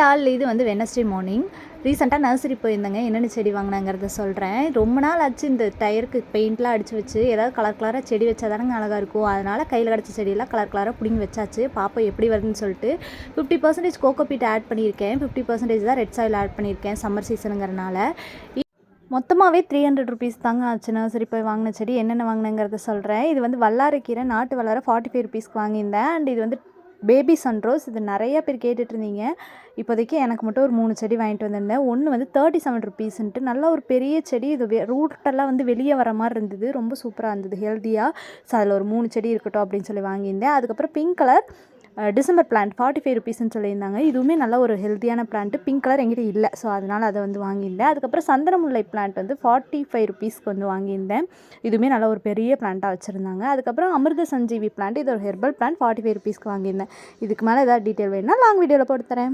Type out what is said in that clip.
All இது வந்து Wednesday morning. ரீசெண்டாக நர்சரி போயிருந்தேங்க. என்னென்ன செடி வாங்கினாங்கிறத சொல்கிறேன். ரொம்ப நாள் ஆச்சு இந்த டயருக்கு பெயிண்ட்லாம் அடித்து வச்சு ஏதாவது கலர் கலராக செடி வச்சா தானங்க அழகாக இருக்கும். அதனால் கையில் கிடச்ச செடியெல்லாம் கலர் கலராக பிடிங்கி வச்சாச்சு. பாப்பா எப்படி வருதுன்னு சொல்லிட்டு 50% கோகோபீட் ஆட் பண்ணியிருக்கேன். 50% தான் ரெட் சாயில் ஆட் பண்ணியிருக்கேன் சம்மர் சீசனுங்கிறனால. மொத்தமாகவே 300 ருபீஸ் தாங்க ஆச்சு நர்சரி போய் வாங்கின செடி. என்னென்ன வாங்கினேங்கிறத சொல்கிறேன். இது வந்து வல்லாரைக்கீரை நாட்டு வல்லாரை 45 ருபீஸ்க்கு வாங்கியிருந்தேன். அண்ட் இது வந்து பேபி சன்ரோஸ். இது நிறைய பேர் கேட்டுட்டு இருந்தீங்க. இப்போதைக்கு எனக்கு மட்டும் ஒரு 3 செடி வாங்கிட்டு வந்திருந்தேன். ஒன்று வந்து 37 ருபீஸ்ன்ட்டு நல்ல ஒரு பெரிய செடி. இது ரூட்டெல்லாம் வந்து வெளியே வர மாதிரி இருந்தது. ரொம்ப சூப்பராக இருந்தது, ஹெல்த்தியாக. ஸோ அதில் ஒரு 3 செடி இருக்கட்டும் அப்படின்னு சொல்லி வாங்கியிருந்தேன். அதுக்கப்புறம் பிங்க் கலர் டிசம்பர் பிளான்ட் 45 ருபீஸ்ன்னு சொல்லியிருந்தாங்க. இதுவுமே நல்ல ஒரு ஹெல்த்தியான பிளான்ட்டு. பிங்க் கலர் எங்கிட்ட இல்லை, ஸோ அதனால் அதை வந்து வாங்கியிருந்தேன். அதுக்கப்புறம் சந்திரமுல்லை பிளான்ட் வந்து 45 ருபீஸ்க்கு வந்து வாங்கியிருந்தேன். இதுவுமே நல்ல ஒரு பெரிய பிளான்ட்டாக வச்சுருந்தாங்க. அதுக்கப்புறம் அமிர்த சஞ்சீவி பிளான்ட், இது ஒரு ஹெர்பல் பிளான்ட் 45 ருபீஸ்க்கு வாங்கியிருந்தேன். இதுக்கு மேலே ஏதாவது டீட்டெயில் வேணும்னா லாங் வீடியோவில் போட்டு தரேன்.